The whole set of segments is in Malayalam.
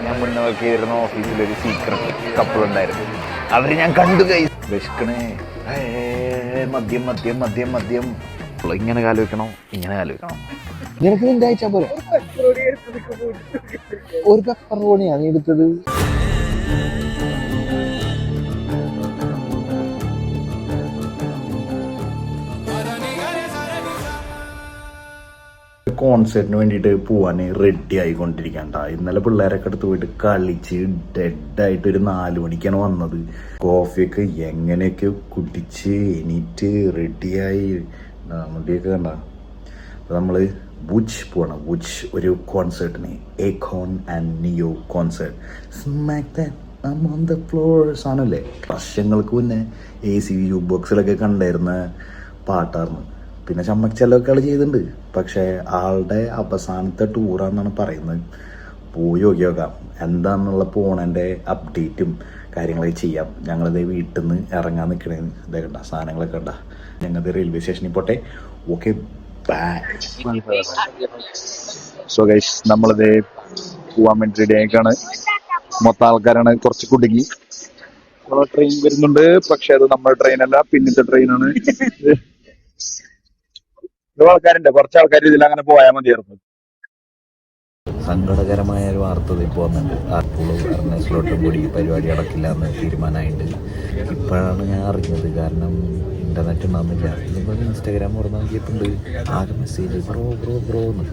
ഞാൻ മുന്നേ വർക്ക് ചെയ്തിരുന്ന ഓഫീസിലൊരു സീക്രട്ട് കപ്പിൾ ഉണ്ടായിരുന്നു. അവര് ഞാൻ കണ്ടു വിശക്കണേ, മദ്യം മദ്യം മദ്യം മദ്യം. ഇങ്ങനെ കാലുവെക്കണോ, ഇങ്ങനെ കാലുവെക്കണോ? നിനക്ക് നിന്റെ അയച്ചാ പോലെ ഒരു പെപ്പറോണിയാണ് നീ എടുത്തത്. കോൺസേർട്ടിന് വേണ്ടിയിട്ട് പോവാൻ റെഡി ആയിക്കൊണ്ടിരിക്കണ്ട. ഇന്നലെ പിള്ളേരൊക്കെ അടുത്ത് പോയിട്ട് കളിച്ച് ഡെഡായിട്ട് ഒരു 4 മണിക്കാണ് വന്നത്. കോഫിയൊക്കെ എങ്ങനെയൊക്കെ കുടിച്ച് എണീറ്റ് റെഡിയായി മുടിയൊക്കെ കണ്ട. നമ്മൾ വുച്ച് പോകണം. വുച്ച് ഒരു കോൺസേർട്ടിന്, Akon and Neyo concert. Smack that on the floor സാധനമല്ലേ, വർഷങ്ങൾക്ക് മുന്നേ AC ബോക്സിലൊക്കെ കണ്ടായിരുന്ന പാട്ടായിരുന്നു. പിന്നെ ചമ്മച്ചെല്ലൊക്കെ ആൾ ചെയ്തിട്ടുണ്ട്. പക്ഷേ ആളുടെ അവസാനത്തെ ടൂറാണെന്നാണ് പറയുന്നത്. പോയി നോക്കി നോക്കാം എന്താണെന്നുള്ള പോണേൻ്റെ അപ്ഡേറ്റും കാര്യങ്ങളൊക്കെ ചെയ്യാം. ഞങ്ങളിത് വീട്ടിൽ നിന്ന് ഇറങ്ങാൻ നിൽക്കണേ. ഇതേ കണ്ട സാധനങ്ങളൊക്കെ കണ്ട. ഞങ്ങൾ റെയിൽവേ സ്റ്റേഷനിൽ പോട്ടെ. Okay bye. സോ ഗൈസ്, നമ്മളിത് പോവാൻ വേണ്ടി റെഡി ആയിക്കാണ്. മൊത്തം ആൾക്കാരാണ്. കുറച്ച് കുടുങ്ങി. ട്രെയിൻ വരുന്നുണ്ട്, പക്ഷെ അത് നമ്മുടെ ട്രെയിനല്ല, പിന്നത്തെ ട്രെയിനാണ്. ആൾക്കാരുണ്ട്, കുറച്ച് ആൾക്കാർ ഇതിൽ അങ്ങനെ പോയാൽ മതിയായിരുന്നു. സങ്കടകരമായ ഒരു വാർത്ത ഇപ്പോൾ വന്നിട്ടുണ്ട്. ആർപ്പോളും എറണാകുളത്തും കൂടി പരിപാടി നടക്കില്ല എന്ന് തീരുമാനമായിട്ട് ഇപ്പോഴാണ് ഞാൻ അറിഞ്ഞത്. കാരണം ഇൻ്റർനെറ്റ് ഉണ്ടാകുന്നില്ല. ഇപ്പോൾ ഇൻസ്റ്റാഗ്രാം തുറന്ന് നോക്കിയിട്ടുണ്ട്, ആകെ മെസ്സേജ് ബ്രോ ബ്രോ ബ്രോ എന്ന്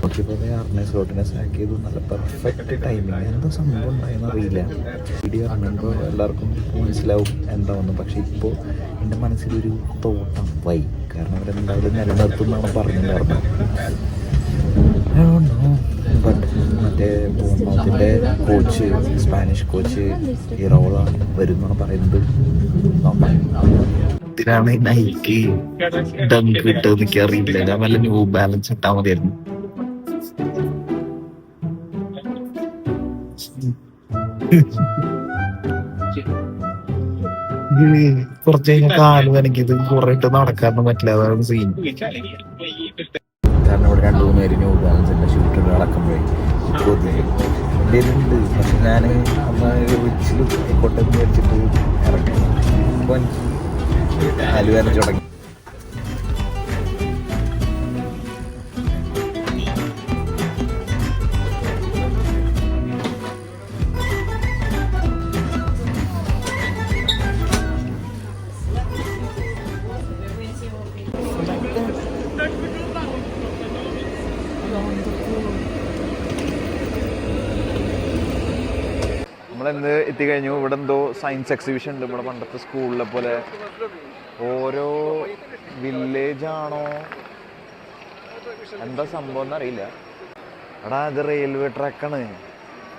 നോക്കിയപ്പോൾ എറണാകുളത്തിനെ സാക്ക് ചെയ്തു. നല്ല പെർഫെക്റ്റ് ടൈമിങ്. എന്താ സംഭവം ഉണ്ടായെന്ന് അറിയില്ല. വീഡിയോ ഇറങ്ങുമ്പോൾ എല്ലാവർക്കും മനസ്സിലാവും എന്താണെന്ന്. പക്ഷെ ഇപ്പോൾ എൻ്റെ മനസ്സിലൊരു തോട്ടം വൈ, കാരണം അവരെന്തായാലും നിലനിർത്തുമെന്നാണ് പറഞ്ഞിട്ടുണ്ടായിരുന്നത്. ബട്ട് മറ്റേ ബോർമൗത്തിൻ്റെ കോച്ച്, സ്പാനിഷ് കോച്ച് ഇറോളാണ് വരുമെന്നാണ് പറയുന്നത്. ഇതിനാണ് നൈക്ക് ഡങ്ക് കിട്ടുന്നത് എനിക്ക് അറിയില്ല. ഞാൻ വല്ല ന്യൂ ബാലൻസ് ഇട്ടാൽ മതിയായിരുന്നു. കുറച്ച് കഴിഞ്ഞാൽ കാല് എനിക്കിത് കുറേട്ട് നടക്കാനൊന്നും പറ്റില്ല. അതാണ് സീൻ. കാരണം ഇവിടെ 2-3 പേര് ന്യൂ ബാലൻസിൻ്റെ ഷൂട്ട് നടക്കുമ്പോഴേ ഉണ്ട്. പക്ഷെ ഞാൻ റിച്ചിലും ആയിക്കോട്ടെ മേടിച്ചിട്ട് ഇറങ്ങി. അപ്പോൾ എനിക്ക് കാല് വേദന തുടങ്ങി. നമ്മളെന്ത് എത്തിക്കഴിഞ്ഞു. ഇവിടെ എന്തോ സയൻസ് എക്സിബിഷൻ ഉണ്ട്. ഇവിടെ പണ്ടത്തെ സ്കൂളിലെ പോലെ ഓരോ വില്ലേജാണോ എന്താ സംഭവം എന്നറിയില്ല. എടാ ഇത് റെയിൽവേ ട്രാക്കാണ്,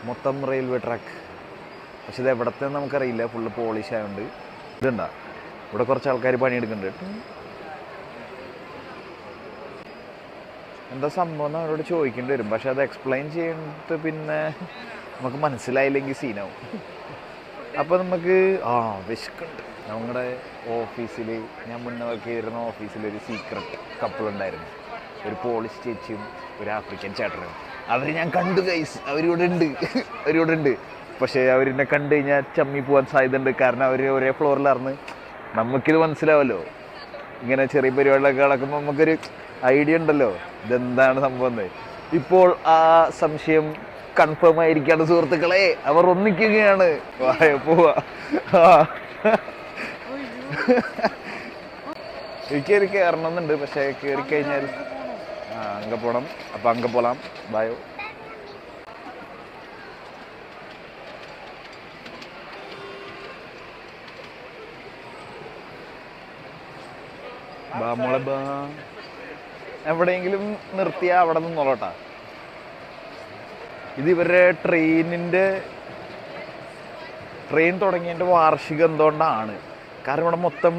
മൊത്തം റെയിൽവേ ട്രാക്ക്. പക്ഷെ ഇത് എവിടത്തെ നമുക്കറിയില്ല, ഫുള്ള് പോളിഷ് ആയതുകൊണ്ട്. ഇതുണ്ടാ ഇവിടെ കുറച്ച് ആൾക്കാർ പണിയെടുക്കുന്നുണ്ട്. എന്താ സംഭവം എന്ന് അവരോട് ചോദിക്കേണ്ടി വരും. പക്ഷെ അത് എക്സ്പ്ലെയിൻ ചെയ്തിട്ട് പിന്നെ നമുക്ക് മനസ്സിലായില്ലെങ്കിൽ സീനാവും. അപ്പോൾ നമുക്ക് വിശക്കുണ്ട്. നമ്മുടെ ഓഫീസിൽ, ഞാൻ മുന്നേ വർക്ക് ചെയ്തിരുന്ന ഓഫീസിലൊരു സീക്രട്ട് കപ്പിൾ ഉണ്ടായിരുന്നു. ഒരു പോളിഷ് ചേച്ചിയും ഒരു ആഫ്രിക്കൻ ചേട്ടനും. അവർ ഞാൻ കണ്ടു ഗൈസ്. അവരിവിടെ ഉണ്ട്. പക്ഷേ അവരെന്നെ കണ്ടു കഴിഞ്ഞാൽ ചമ്മി പോകാൻ സാധ്യതയുണ്ട്. കാരണം അവർ ഒരേ ഫ്ലോറിലായിരുന്നു. നമുക്കിത് മനസ്സിലാവല്ലോ, ഇങ്ങനെ ചെറിയ പരിപാടികളൊക്കെ നടക്കുമ്പോൾ നമുക്കൊരു ഐഡിയ ഉണ്ടല്ലോ ഇതെന്താണ് സംഭവം. ഇപ്പോൾ ആ സംശയം കൺഫേം ആയിരിക്കാണ് സുഹൃത്തുക്കളെ. അവർ ഒന്നിക്കുകയാണ്. പോവാ. കയറി കയറണമെന്നുണ്ട്. പക്ഷെ കയറി കഴിഞ്ഞാൽ അങ്ങ പോണം. അപ്പം അങ്ങ പോലാം. ബായോ. മോളെ എവിടെയെങ്കിലും നിർത്തിയാൽ അവിടെ നിന്നോളട്ടാ. ഇത് ഇവരുടെ ട്രെയിൻ തുടങ്ങിയതിൻ്റെ വാർഷികം എന്തുകൊണ്ടാണ്. കാരണം ഇവിടെ മൊത്തം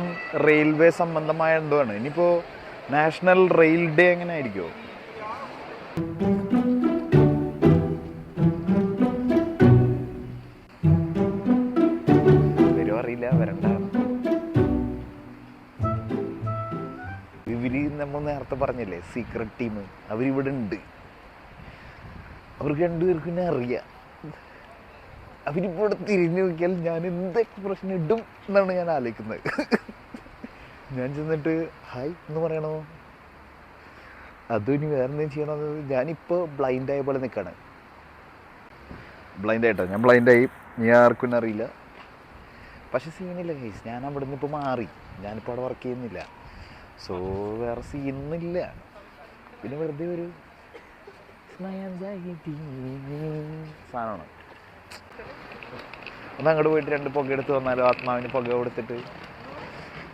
റെയിൽവേ സംബന്ധമായ എന്തോ ആണ്. ഇനിയിപ്പോൾ നാഷണൽ റെയിൽ ഡേ എങ്ങനെ ആയിരിക്കുമോ? വരുമോ അറിയില്ല, വരണ്ട. ഇവര് നമ്മൾ നേരത്തെ പറഞ്ഞില്ലേ സീക്രട്ട് ടീം, അവരിവിടെ ഉണ്ട്. അവർക്ക് 2 പേർക്കും അറിയാം അവരിപ്പോൾ ഇവിടെ തിരിഞ്ഞു നോക്കിയാൽ ഞാൻ എന്തൊക്കെ പ്രശ്നം ഇടും എന്നാണ് ഞാൻ ആലോചിക്കുന്നത്. ഞാൻ ചെന്നിട്ട് ഹായ് എന്ന് പറയണോ, അതും ഇനി വേറെ എന്തെങ്കിലും ചെയ്യണത്. ഞാനിപ്പോൾ ബ്ലൈൻഡായ പോലെ നിൽക്കുകയാണ്. ബ്ലൈൻഡായിട്ടോ, ഞാൻ ബ്ലൈൻഡായി, നീ ആർക്കും അറിയില്ല. പക്ഷെ സീനില്ല ഗൈസ്, ഞാൻ അവിടെ നിന്ന് ഇപ്പോൾ മാറി, ഞാനിപ്പോൾ അവിടെ വർക്ക് ചെയ്യുന്നില്ല. സോ വേറെ സീനൊന്നുമില്ല. പിന്നെ വെറുതെ ഒരു സാധനമാണ്. ഒന്ന് അങ്ങോട്ട് പോയിട്ട് 2 പുക എടുത്ത് വന്നാലോ, ആത്മാവിന് പുക കൊടുത്തിട്ട്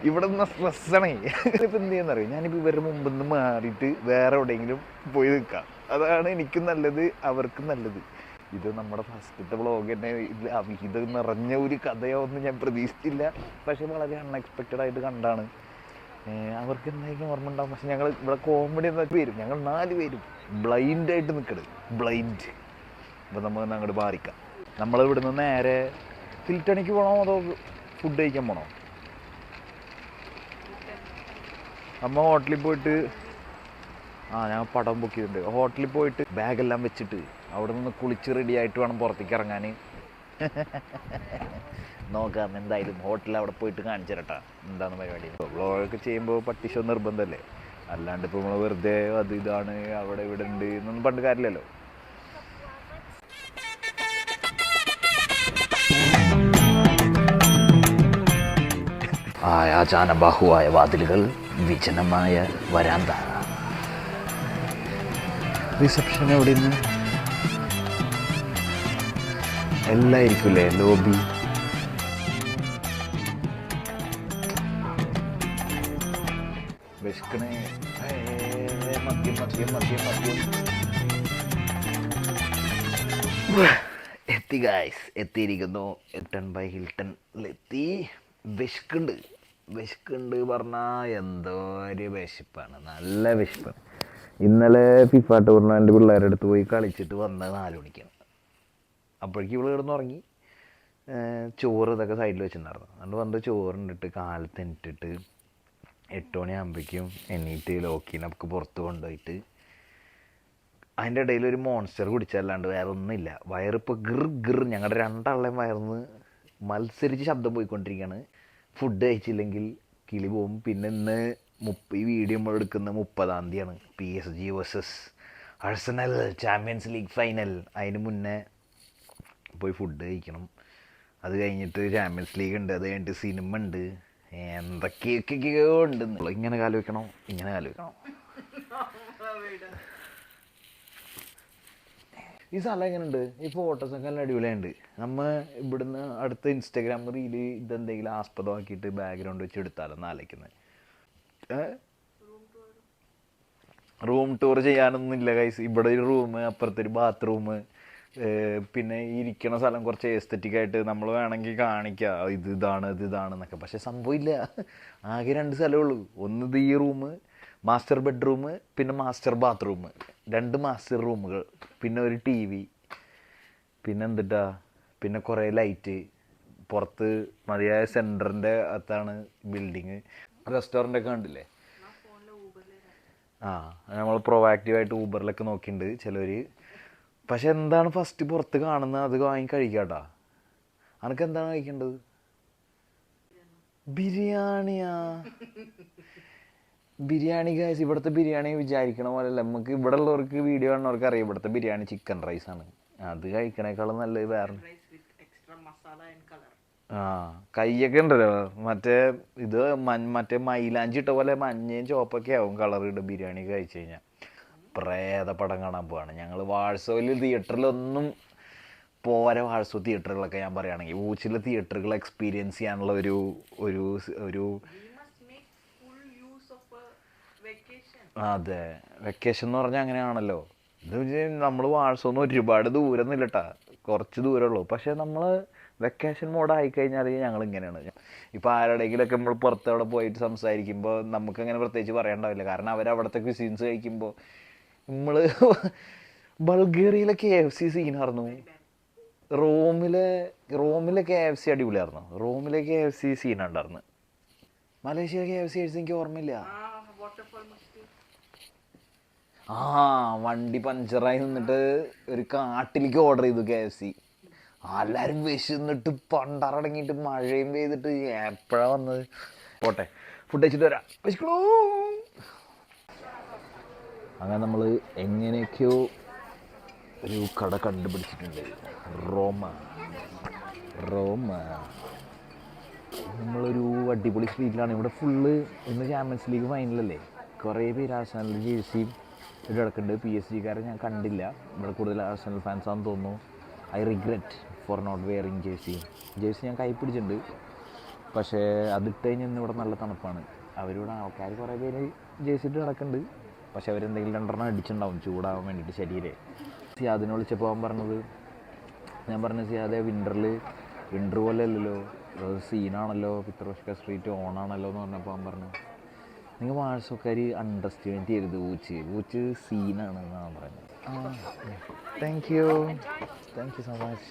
ഇവിടെ നിന്ന് സ്ട്രെസ്സാണേ. ഇപ്പം എന്ത് ചെയ്യുന്നറിയോ, ഞാനിപ്പോൾ ഇവരുടെ മുമ്പിൽ നിന്ന് മാറിയിട്ട് വേറെ എവിടെയെങ്കിലും പോയി നിൽക്കാം. അതാണ് എനിക്കും നല്ലത്, അവർക്കും നല്ലത്. ഇത് നമ്മുടെ ഫസ്റ്റത്തെ വ്ളോഗ് തന്നെ ഇത് നിറഞ്ഞ ഒരു കഥയൊന്നും ഞാൻ പ്രതീക്ഷിച്ചില്ല. പക്ഷേ വളരെ അൺഎക്സ്പെക്റ്റഡ് ആയിട്ട് കണ്ടാണ്. അവർക്ക് എന്തായാലും ഓർമ്മ ഉണ്ടാകും. പക്ഷെ ഞങ്ങൾ ഇവിടെ കോമഡി എന്താ പേരും, ഞങ്ങൾ 4 പേരും ബ്ലൈൻഡായിട്ട് നിൽക്കണത്, ബ്ലൈൻഡ്. അപ്പോൾ നമ്മൾ തന്നെ അങ്ങോട്ട് മാറിക്കാം. നമ്മളിവിടുന്ന് നേരെ ഫിൽറ്റണിക്ക് പോകണോ അതോ ഫുഡ് കഴിക്കാൻ പോകണോ? നമ്മ ഹോട്ടലിൽ പോയിട്ട് ഞാൻ പടം ബുക്ക് ചെയ്തിട്ടുണ്ട്. ഹോട്ടലിൽ പോയിട്ട് ബാഗെല്ലാം വെച്ചിട്ട് അവിടെ നിന്ന് കുളിച്ച് റെഡി ആയിട്ട് വേണം പുറത്തേക്ക് ഇറങ്ങാൻ. നോക്കാം എന്തായാലും ഹോട്ടലിൽ അവിടെ പോയിട്ട് കാണിച്ചു തരട്ടാ എന്താണ് പരിപാടി. വ്ളോഗൊക്കെ ചെയ്യുമ്പോൾ പട്ടിഷോ നിർബന്ധമല്ലേ, അല്ലാണ്ട് ഇപ്പോൾ നമ്മൾ വെറുതെ അത് ഇതാണ് അവിടെ ഇവിടെ ഉണ്ട് എന്നൊന്നും പണ്ട് കാര്യമില്ലല്ലോ. ആയാചാനബാഹുവായ വാതിലുകൾ, വിജനമായ വരാന്ത. റിസപ്ഷൻ എവിടെ നിന്ന് എല്ലാം ഇരിക്കൂലേ, ലോബി. വിശക്കണേ, മദ്യം മദ്യം മദ്യം മദ്യം. എത്തി ഗായ്സ്, എത്തിയിരിക്കുന്നു. Hilton by ഹിൽട്ടണിലെത്തി. വിശക്കുണ്ട് പറഞ്ഞാൽ എന്തോ ഒരു വിശപ്പാണ്, നല്ല വിശപ്പാണ്. ഇന്നലെ ഫിഫ ടൂർണമെൻറ്റ് പിള്ളേരുടെ അടുത്ത് പോയി കളിച്ചിട്ട് വന്നത് 4 മണിക്കാണ്. അപ്പോഴേക്കും ഇവിടെ കിടന്നുറങ്ങി. ചോറ് ഇതൊക്കെ സൈഡിൽ വെച്ചിട്ടുണ്ടായിരുന്നു. അതുകൊണ്ട് വന്ന് ചോറുണ്ടിട്ട് കാലത്ത് എണീറ്റിട്ട് 8 മണിയാകുമ്പോഴേക്കും എണീറ്റ് ലോക്കിനെ നമുക്ക് പുറത്ത് കൊണ്ടുപോയിട്ട് അതിൻ്റെ ഇടയിൽ ഒരു മോൺസ്റ്റർ കുടിച്ചല്ലാണ്ട് വേറെ ഒന്നുമില്ല. വയറിപ്പോൾ ഗിർ ഞങ്ങളുടെ 2 ആളുടെയും വയറിന്ന് മത്സരിച്ച് ശബ്ദം പോയിക്കൊണ്ടിരിക്കുകയാണ്. ഫുഡ് കഴിച്ചില്ലെങ്കിൽ കിളി പോവും. പിന്നെ ഇന്ന് ഈ വീഡിയോ നമ്മൾ എടുക്കുന്ന 30-ാം തീയതിയാണ്. PSG versus Arsenal champions league final. അതിന് മുന്നേ പോയി ഫുഡ് കഴിക്കണം. അത് കഴിഞ്ഞിട്ട് ചാമ്പ്യൻസ് ലീഗ് ഉണ്ട്, അത് കഴിഞ്ഞിട്ട് സിനിമ ഉണ്ട്, എന്തൊക്കെയൊക്കെയോ ഉണ്ട്. ഇങ്ങനെ ആലോചിക്കണം, ഇങ്ങനെ ആലോചിക്കണം. ഈ സ്ഥലം എങ്ങനെയുണ്ട്? ഈ ഫോട്ടോസൊക്കെ നല്ല അടിപൊളിയുണ്ട്. നമ്മൾ ഇവിടുന്ന് അടുത്ത ഇൻസ്റ്റാഗ്രാം റീല് ഇതെന്തെങ്കിലും ആസ്പദമാക്കിയിട്ട് ബാക്ക്ഗ്രൗണ്ട് വെച്ച് എടുത്താലെന്ന് ആലോചിക്കുന്നത്. റൂം ടൂർ ചെയ്യാനൊന്നുമില്ല ഗൈസ്. ഇവിടെ ഒരു റൂം, അപ്പുറത്തൊരു ബാത്റൂം, പിന്നെ ഇരിക്കണ സ്ഥലം കുറച്ച് എസ്തറ്റിക്കായിട്ട് നമ്മൾ വേണമെങ്കിൽ കാണിക്കുക ഇതാണ് എന്നൊക്കെ. പക്ഷെ സംഭവമില്ല. ആകെ 2 സ്ഥലമേ ഉള്ളൂ. ഒന്ന് ഈ റൂം, മാസ്റ്റർ ബെഡ്റൂം, പിന്നെ മാസ്റ്റർ ബാത്റൂം. 2 മാസ്റ്റർ റൂമുകൾ, പിന്നെ ഒരു TV, പിന്നെ എന്തിട്ടാ, പിന്നെ കുറേ ലൈറ്റ്. പുറത്ത് മതിയായ സെൻറ്ററിൻ്റെ അകത്താണ് ബിൽഡിങ്. റെസ്റ്റോറൻ്റൊക്കെ കണ്ടില്ലേ? നമ്മൾ പ്രൊവാക്റ്റീവായിട്ട് ഊബറിലൊക്കെ നോക്കിയിട്ടുണ്ട് ചിലർ. പക്ഷെ എന്താണ് ഫസ്റ്റ് പുറത്ത് കാണുന്നത്, അത് വാങ്ങി കഴിക്കാട്ടാ. അനക്ക് എന്താണ് കഴിക്കേണ്ടത്? ബിരിയാണിയാ? ബിരിയാണി ഗൈസ്, ഇവിടുത്തെ ബിരിയാണി വിചാരിക്കണ പോലെയല്ല. നമുക്ക് ഇവിടെ ഉള്ളവർക്ക്, വീഡിയോ കാണുന്നവർക്ക് അറിയാം ഇവിടുത്തെ ബിരിയാണി ചിക്കൻ റൈസാണ്. അത് കഴിക്കണേക്കാളും നല്ലത് വേറെ. കയ്യൊക്കെ ഉണ്ടല്ലോ മറ്റേ ഇത് മറ്റേ മൈലാഞ്ചി ഇട്ട പോലെ മഞ്ഞയും ചുവപ്പൊക്കെ ആവും കളർ ഇട്ട് ബിരിയാണി കഴിച്ചു കഴിഞ്ഞാൽ. പ്രേത പടം കാണാൻ പോവാണ് ഞങ്ങൾ. വാഴ്സോയിൽ തിയേറ്ററിലൊന്നും പോരെ. വാഴ്സോ തിയേറ്ററുകളൊക്കെ ഞാൻ പറയുകയാണെങ്കിൽ ഊച്ചിലെ തിയേറ്ററുകൾ എക്സ്പീരിയൻസ് ചെയ്യാനുള്ള ഒരു അതെ, വെക്കേഷൻ എന്ന് പറഞ്ഞാൽ അങ്ങനെയാണല്ലോ. ഇത് നമ്മൾ വാഴ്സോന്ന് ഒരുപാട് ദൂരം ഇല്ലട്ടാ, കുറച്ച് ദൂരമുള്ളൂ. പക്ഷേ നമ്മൾ വെക്കേഷൻ മോഡ് ആയിക്കഴിഞ്ഞാൽ ഞങ്ങൾ ഇങ്ങനെയാണ്. ഇപ്പോൾ ആരുടെയെങ്കിലൊക്കെ നമ്മൾ പുറത്തവിടെ പോയിട്ട് സംസാരിക്കുമ്പോൾ നമുക്കങ്ങനെ പ്രത്യേകിച്ച് പറയണ്ടാവില്ല. കാരണം അവരവിടുത്തെ ക്വിസീൻസ് കഴിക്കുമ്പോൾ നമ്മൾ ബൾഗേറിയയിലെ KFC സീനായിരുന്നു. റോമിലെ KFC അടിപൊളിയായിരുന്നു. റോമിലെ KFC സീനുണ്ടായിരുന്നു. മലേഷ്യയിലെ KFC എനിക്ക് ഓർമ്മയില്ല. ആ വണ്ടി പഞ്ചറായി നിന്നിട്ട് ഒരു കാട്ടിലേക്ക് ഓർഡർ ചെയ്തു KFC. എല്ലാവരും വിശന്നിട്ട് പണ്ടറടങ്ങിയിട്ട് മഴയും പെയ്തിട്ട് എപ്പോഴാണ് വന്നത്. പോട്ടെ, ഫുഡ് കഴിച്ചിട്ട് വരാം. വിശക്കണോ? അങ്ങനെ നമ്മൾ എങ്ങനെയൊക്കെയോ ഒരു കട കണ്ടുപിടിച്ചിട്ടുണ്ട്. റോമ. നമ്മളൊരു അടിപൊളി സ്ട്രീറ്റിലാണ്. ഇവിടെ ഫുള്ള് ഇന്ന് ചാമ്പ്യൻസ് ലീഗ് ഫൈനലല്ലേ, കുറേ പേര് ആർസണൽ ജേഴ്സി ഇവിടെ കിടക്കുന്നുണ്ട്. PSG-കാരെ ഞാൻ കണ്ടില്ല. ഇവിടെ കൂടുതൽ ആർസണൽ ഫാൻസാണെന്ന് തോന്നുന്നു. I regret for not wearing jersey ഞാൻ കൈ പിടിച്ചിട്ടുണ്ട്. പക്ഷേ അതിട്ട് കഴിഞ്ഞാൽ ഇവിടെ നല്ല തണുപ്പാണ്. അവരിവിടെ ആൾക്കാർ കുറേ പേര് ജേഴ്സി ഇട്ട് കിടക്കുന്നുണ്ട്. പക്ഷെ അവരെന്തെങ്കിലും രണ്ടെണ്ണം അടിച്ചിട്ടുണ്ടാവും ചൂടാവാൻ വേണ്ടിയിട്ട് ശരീരം. സിയാദിനെ വിളിച്ചപ്പോൾ അവൻ പറഞ്ഞത്, ഞാൻ പറഞ്ഞു സിയാദെ വിൻ്റർ പോലെ അല്ലല്ലോ, സീനാണല്ലോ, പിത്രോഷ്ക സ്ട്രീറ്റ് ഓണാണല്ലോ എന്ന് പറഞ്ഞപ്പോൾ അവൻ പറഞ്ഞു, നിങ്ങൾ വാട്സപ്പുകാർ അണ്ടർസ്റ്റാൻഡ് ചെയ്യരുത്, ഊച്ച് സീനാണ് എന്നാണ് പറയുന്നത്. Thank you so much.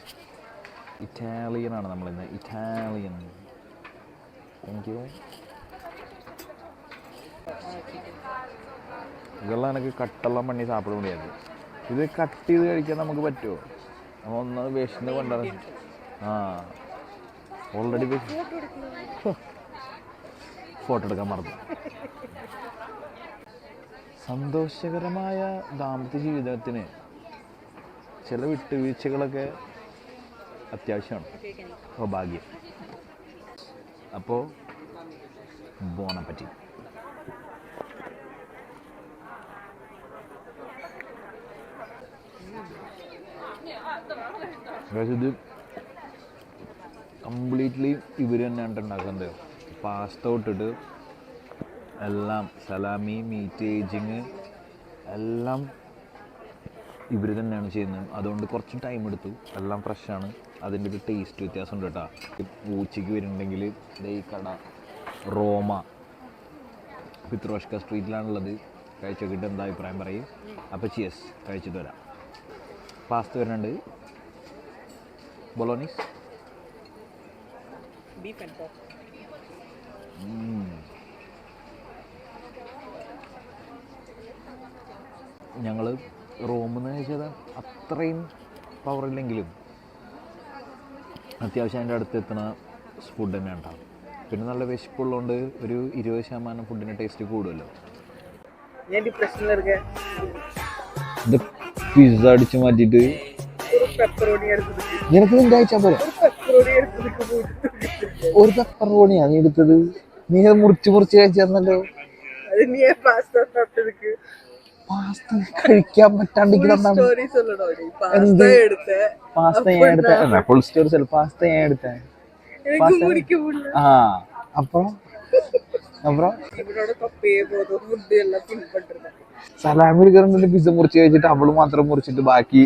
ഇറ്റാലിയനാണ് നമ്മളിന്ന്, ഇറ്റാലിയൻ. Thank you. ഇതെല്ലാം എനിക്ക് കട്ടെല്ലാം പണി സാപ്പിട മുടിயாது. ഇത് കട്ട് ചെയ്ത് കഴിക്കാൻ നമുക്ക് പറ്റുമോ? നമ്മൾ ഒന്ന് വിശന്ന് കൊണ്ടുവരാൻ. ഓൾറെഡി ഫോട്ടോ എടുക്കാൻ മറന്നു. സന്തോഷകരമായ ദാമ്പത്യ ജീവിതത്തിന് ചില വിട്ടുവീഴ്ചകളൊക്കെ അത്യാവശ്യമാണ്. ഭാഗ്യം. അപ്പോൾ ബോണെ പറ്റി ഇത് കംപ്ലീറ്റ്ലി ഇവർ തന്നെയാണ് ഉണ്ടാക്കുന്നത്. പാസ്ത തൊട്ടിട്ട് എല്ലാം, സലാമി, മീറ്റ്, ഏജിങ് എല്ലാം ഇവർ തന്നെയാണ് ചെയ്യുന്നത്. അതുകൊണ്ട് കുറച്ച് ടൈം എടുത്തു. എല്ലാം ഫ്രഷാണ്. അതിൻ്റെ ഒരു ടേസ്റ്റ് വ്യത്യാസമുണ്ട് കേട്ടോ. ഊച്ചയ്ക്ക് വരുന്നുണ്ടെങ്കിൽ ഈ കട റോമ പിത്രോഷ്ക സ്ട്രീറ്റിലാണുള്ളത്. കഴിച്ച് നോക്കിയിട്ട് എന്താ അഭിപ്രായം പറയും. അപ്പോൾ ചിയേഴ്സ്, കഴിച്ചിട്ട് വരാം. പാസ്ത വരുന്നുണ്ട്, ബൊളോനീസ്, ബീഫ് ആൻഡ് പോർക്ക്. ഞങ്ങൾ റോമിൽ നിന്ന് കഴിച്ചത് അത്രയും പവറില്ലെങ്കിലും അത്യാവശ്യം അതിൻ്റെ അടുത്ത് എത്തുന്ന ഫുഡ് തന്നെ ഉണ്ടാവും. പിന്നെ നല്ല വിശപ്പുള്ളതുകൊണ്ട് ഒരു 20% ഫുഡിൻ്റെ ടേസ്റ്റ് കൂടുമല്ലോ. ഇത് പിസ്സ അടിച്ച് മാറ്റിയിട്ട് നിനക്ക് നിന്റെ അയച്ചാൽ പോലെ ഒരു പെപ്പറോണിയാ നീ എടുത്തത്. നീ അത് മുറിച്ച് കഴിച്ചല്ലോ. പാസ്ത കഴിക്കാൻ പറ്റാണ്ടിരിക്കുന്ന പാസ്ത ഞാൻ എടുത്ത ഫുൾ സ്റ്റോറി. പാസ്ത ഞാൻ എടുത്ത അപ്പുറം സലാമി എടുക്കുന്ന പിസ്സ മുറിച്ച് കഴിച്ചിട്ട് അവള് മാത്രം മുറിച്ചിട്ട് ബാക്കി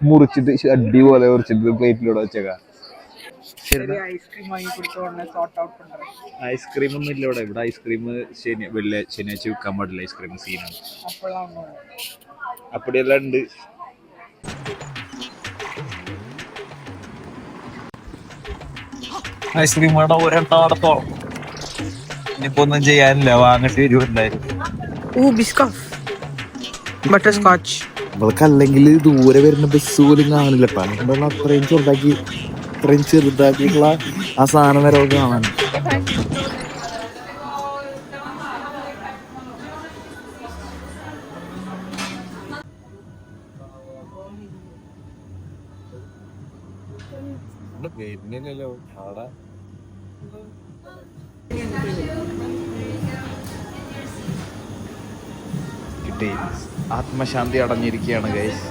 മുറിച്ചിട്ട് അടി പോലെ മുറിച്ചിട്ട് പ്ലേറ്റിലൂടെ വെച്ചേക്കാം. ഐസ്ക്രീം ഒന്നും ഇല്ല ഇവിടെ. ഇവിടെ ഐസ്ക്രീം ശനിയാഴ്ച വിൽക്കാൻ പാടില്ല. ഐസ്ക്രീം സീനാണ്. അപ്പടിയെല്ലാം ഉണ്ട്. ഐസ്ക്രീം വേണ്ട ഒരെണ്ണത്തോളം. ഇനിയിപ്പോ ഒന്നും ചെയ്യാനില്ല, വാങ്ങിട്ട് വരുന്നുണ്ടായിരുന്നു. Butter scotch. നമ്മൾക്കല്ലെങ്കിൽ ദൂരെ വരുന്ന ബസ് പോലും കാണില്ല. അത്രയും ചെറുതാക്കിയിട്ടുള്ള ആ സാധനം വരെ കാണാൻ. കിട്ടി. ആത്മശാന്തി അടഞ്ഞിരിക്കുകയാണ് ഗൈസ്.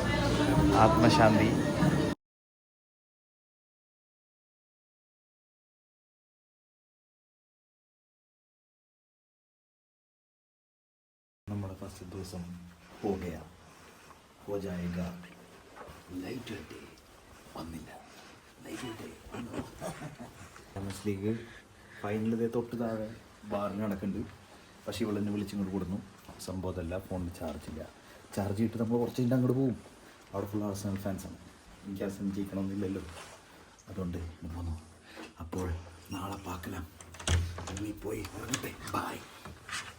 ആത്മശാന്തി. നമ്മുടെ ഫസ്റ്റ് ദിവസം ഹോ ജായേഗാ. ലൈറ്റ് ഡേ വന്നില്ല. ചാമ്പ്യൻസ് ലീഗ് ഫൈനലിൽ തൊട്ട് താഴെ ബാറിന് നടക്കുന്നുണ്ട്. പക്ഷേ ഇവളെന്നെ വിളിച്ചിങ്ങോട്ട് കൊടുന്നു. സംഭവം അതല്ല, ഫോണിൽ ചാർജില്ല. ചാർജ് ചെയ്തിട്ട് നമ്മൾ കുറച്ച് കഴിഞ്ഞിട്ട് അങ്ങോട്ട് പോകും. അവിടെ ഫുൾ ആർസണൽ ഫാൻസാണ്. എനിക്ക് ആർസണൽ ജയിക്കണമെന്നില്ലല്ലോ, അതുകൊണ്ട് പോന്നു. അപ്പോൾ നാളെ പാക്കലാം. പോയി ഉറങ്ങട്ടെ. ബൈ.